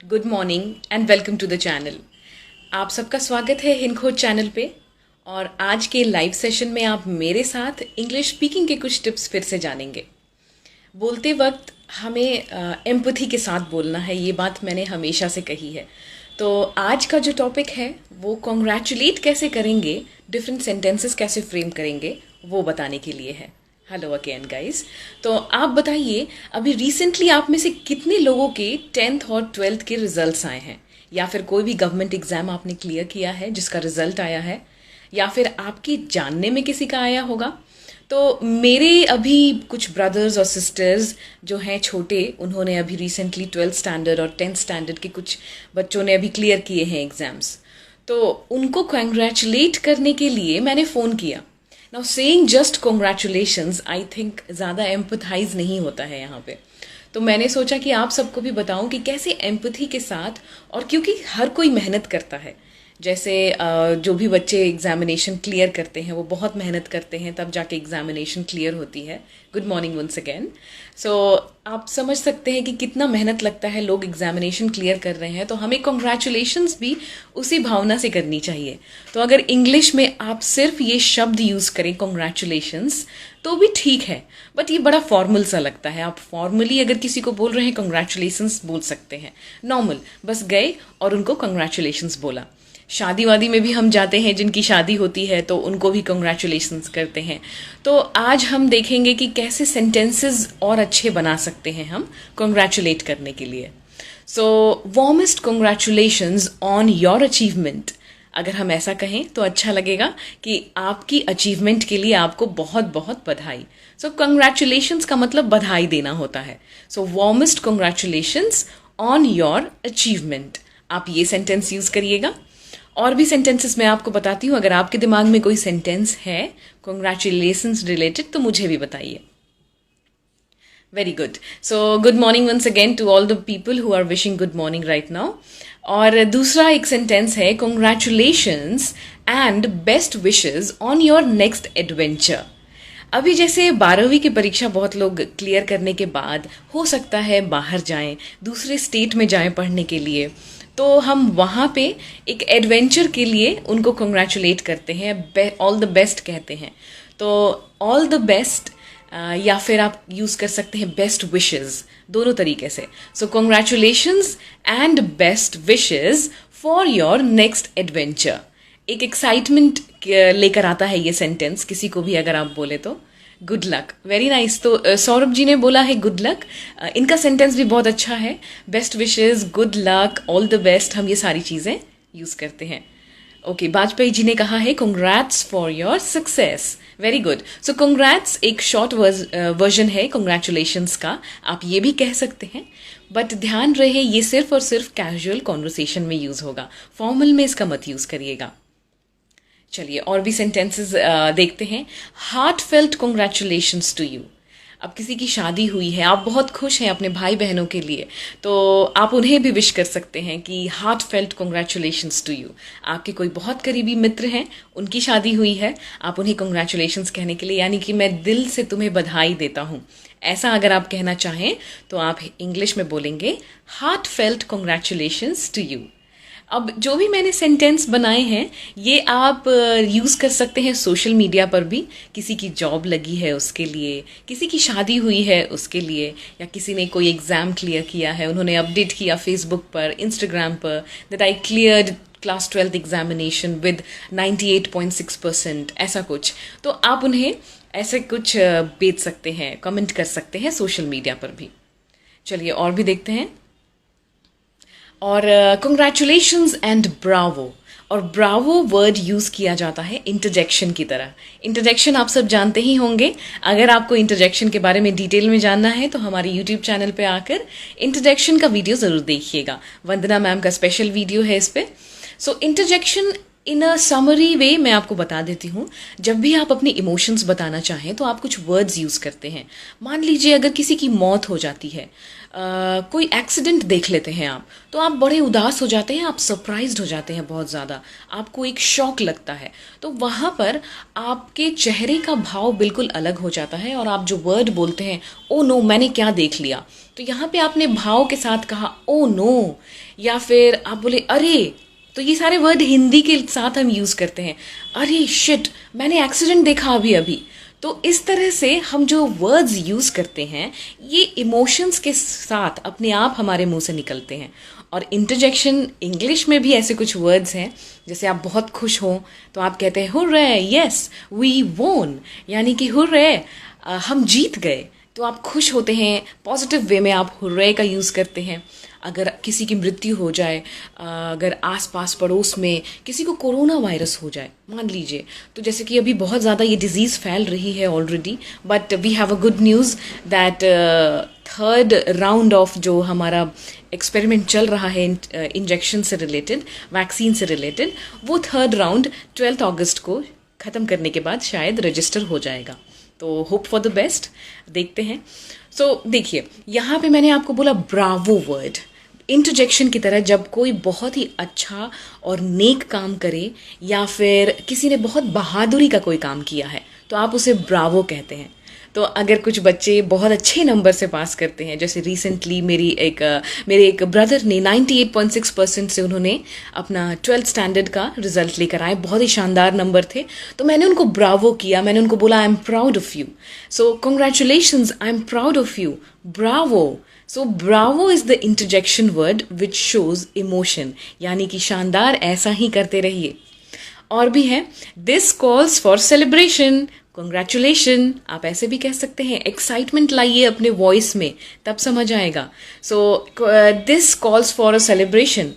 Good morning and welcome to the channel. आप सबका स्वागत है हिंद खोज चैनल पे। और आज के लाइव सेशन में आप मेरे साथ इंग्लिश स्पीकिंग के कुछ टिप्स फिर से जानेंगे। बोलते वक्त हमें एम्पैथी के साथ बोलना है, ये बात मैंने हमेशा से कही है। तो आज का जो टॉपिक है वो कॉन्ग्रेचुलेट कैसे करेंगे, डिफरेंट सेंटेंसेस कैसे फ्रेम करेंगे, वो बताने के लिए है। Hello again guys. तो आप बताइए, अभी रिसेंटली आप में से कितने लोगों के 10th और 12th के रिजल्ट्स आए हैं, या फिर कोई भी गवर्नमेंट एग्जाम आपने क्लियर किया है जिसका रिजल्ट आया है, या फिर आपकी जानने में किसी का आया होगा। तो मेरे अभी कुछ ब्रदर्स और सिस्टर्स जो हैं छोटे, उन्होंने अभी रिसेंटली 12th स्टैंडर्ड और 10th स्टैंडर्ड के कुछ बच्चों ने अभी क्लियर किए हैं एग्जाम्स। तो उनको कंग्रेचुलेट करने के लिए मैंने फ़ोन किया। Now saying just congratulations I think ज़्यादा एम्पथाइज नहीं होता है यहाँ पे। तो मैंने सोचा कि आप सबको भी बताऊं कि कैसे एम्पथी के साथ, और क्योंकि हर कोई मेहनत करता है, जैसे जो भी बच्चे एग्जामिनेशन क्लियर करते हैं वो बहुत मेहनत करते हैं, तब जाके एग्जामिनेशन क्लियर होती है। Good morning once again. So आप समझ सकते हैं कि कितना मेहनत लगता है, लोग एग्जामिनेशन क्लियर कर रहे हैं, तो हमें कॉन्ग्रेचुलेशंस भी उसी भावना से करनी चाहिए। तो अगर इंग्लिश में आप सिर्फ ये शब्द यूज़ करें कॉन्ग्रेचुलेशंस तो भी ठीक है, बट ये बड़ा फॉर्मल सा लगता है। आप फॉर्मली अगर किसी को बोल रहे हैं कॉन्ग्रेचुलेशंस बोल सकते हैं, नॉर्मल, बस गए और उनको कॉन्ग्रेचुलेशंस बोला। शादी वादी में भी हम जाते हैं, जिनकी शादी होती है तो उनको भी कॉन्ग्रेचुलेशंस करते हैं। तो आज हम देखेंगे कि कैसे सेंटेंसेस और अच्छे बना सकते हैं हम कॉन्ग्रेचुलेट करने के लिए। So warmest congratulations on your achievement. अगर हम ऐसा कहें तो अच्छा लगेगा कि आपकी अचीवमेंट के लिए आपको बहुत बहुत बधाई। सो कॉन्ग्रेचुलेशंस का मतलब बधाई देना होता है। So warmest congratulations on your achievement, आप ये सेंटेंस यूज करिएगा। और भी सेंटेंसेस मैं आपको बताती हूँ। अगर आपके दिमाग में कोई सेंटेंस है कॉन्ग्रेचुलेशंस रिलेटेड तो मुझे भी बताइए। Very good. So good morning once again to all the people who are wishing good morning right now. और दूसरा एक सेंटेंस है congratulations and best wishes on your next adventure. अभी जैसे 12वीं की परीक्षा बहुत लोग क्लियर करने के बाद हो सकता है बाहर जाएं, दूसरे स्टेट में जाएं पढ़ने के लिए, तो हम वहाँ पे एक एडवेंचर के लिए उनको कॉन्ग्रेचुलेट करते हैं, ऑल द बेस्ट कहते हैं। तो ऑल द बेस्ट या फिर आप यूज़ कर सकते हैं बेस्ट विशेस, दोनों तरीके से। सो congratulations and best wishes for your next adventure. एक एक्साइटमेंट लेकर आता है ये सेंटेंस, किसी को भी अगर आप बोले तो। Good luck, very nice. तो सौरभ जी ने बोला है गुड लक, इनका सेंटेंस भी बहुत अच्छा है। Best wishes, good luck, all the best, हम ये सारी चीज़ें यूज़ करते हैं। ओके, वाजपेयी जी ने कहा है congrats for your success. Very good. So congrats एक शॉर्ट वर्जन है कंग्रेचुलेशंस का, आप ये भी कह सकते हैं, बट ध्यान रहे ये सिर्फ और सिर्फ कैजुअल कॉन्वर्सेशन में यूज़ होगा, फॉर्मल में इसका मत यूज़ करिएगा। चलिए और भी सेंटेंसेस देखते हैं। Heartfelt congratulations to you. अब किसी की शादी हुई है, आप बहुत खुश हैं अपने भाई बहनों के लिए, तो आप उन्हें भी विश कर सकते हैं कि heartfelt congratulations to you. आपके कोई बहुत करीबी मित्र हैं, उनकी शादी हुई है, आप उन्हें कॉन्ग्रेचुलेशंस कहने के लिए, यानी कि मैं दिल से तुम्हें बधाई देता हूँ, ऐसा अगर आप कहना चाहें तो आप इंग्लिश में बोलेंगे heartfelt congratulations to you. अब जो भी मैंने सेंटेंस बनाए हैं ये आप यूज़ कर सकते हैं सोशल मीडिया पर भी। किसी की जॉब लगी है उसके लिए, किसी की शादी हुई है उसके लिए, या किसी ने कोई एग्ज़ाम क्लियर किया है, उन्होंने अपडेट किया फेसबुक पर, इंस्टाग्राम पर, that I cleared class 12th examination with 98.6%, ऐसा कुछ। तो आप उन्हें ऐसे कुछ भेज सकते हैं, कमेंट कर सकते हैं सोशल मीडिया पर भी। चलिए और भी देखते हैं। और कॉन्ग्रेचुलेशंस एंड ब्रावो। और ब्रावो वर्ड यूज़ किया जाता है इंटरजेक्शन की तरह। इंटरजेक्शन आप सब जानते ही होंगे। अगर आपको इंटरजेक्शन के बारे में डिटेल में जानना है तो हमारे यूट्यूब चैनल पे आकर इंटरजेक्शन का वीडियो ज़रूर देखिएगा। वंदना मैम का स्पेशल वीडियो है इस पर। सो इंटरजेक्शन इन अ समरी वे मैं आपको बता देती हूँ। जब भी आप अपने इमोशंस बताना चाहें तो आप कुछ वर्ड्स यूज़ करते हैं। मान लीजिए अगर किसी की मौत हो जाती है, कोई एक्सीडेंट देख लेते हैं आप, तो आप बड़े उदास हो जाते हैं, आप सरप्राइज्ड हो जाते हैं बहुत ज़्यादा, आपको एक शॉक लगता है। तो वहाँ पर आपके चेहरे का भाव बिल्कुल अलग हो जाता है और आप जो वर्ड बोलते हैं, ओ नो मैंने क्या देख लिया, तो यहाँ पे आपने भाव के साथ कहा ओ नो, या फिर आप बोले अरे। तो ये सारे वर्ड हिंदी के साथ हम यूज़ करते हैं, अरे शिट मैंने एक्सीडेंट देखा अभी अभी। तो इस तरह से हम जो वर्ड्स यूज़ करते हैं ये इमोशंस के साथ अपने आप हमारे मुंह से निकलते हैं। और इंटरजेक्शन इंग्लिश में भी ऐसे कुछ वर्ड्स हैं, जैसे आप बहुत खुश हो तो आप कहते हैं हुर्रे, यस वी वोन, यानी कि हुर्रे हम जीत गए। तो आप खुश होते हैं, पॉजिटिव वे में आप हुर्रे का यूज़ करते हैं। अगर किसी की मृत्यु हो जाए, अगर आसपास पड़ोस में किसी को कोरोना वायरस हो जाए मान लीजिए, तो जैसे कि अभी बहुत ज़्यादा ये डिज़ीज़ फैल रही है already, but we have a good news that third round of जो हमारा एक्सपेरिमेंट चल रहा है इंजेक्शन से रिलेटेड, वैक्सीन से रिलेटेड, वो थर्ड राउंड 12 अगस्त को ख़त्म करने के बाद शायद रजिस्टर हो जाएगा। तो होप फॉर द बेस्ट, देखते हैं। सो देखिए यहाँ पे मैंने आपको बोला ब्रावो वर्ड, इंटरजेक्शन की तरह जब कोई बहुत ही अच्छा और नेक काम करे या फिर किसी ने बहुत बहादुरी का कोई काम किया है तो आप उसे ब्रावो कहते हैं। तो अगर कुछ बच्चे बहुत अच्छे नंबर से पास करते हैं, जैसे रिसेंटली मेरे एक ब्रदर ने 98.6% से उन्होंने अपना 12th स्टैंडर्ड का रिजल्ट लेकर आए, बहुत ही शानदार नंबर थे, तो मैंने उनको ब्रावो किया, मैंने उनको बोला I am proud of you, so congratulations, I am proud of you, Bravo. So Bravo is the interjection word which shows emotion, यानी कि शानदार, ऐसा ही करते रहिए। और भी है, this calls for celebration, congratulation, आप ऐसे भी कह सकते हैं। एक्साइटमेंट लाइए अपने वॉइस में, तब समझ आएगा। So this calls for a celebration,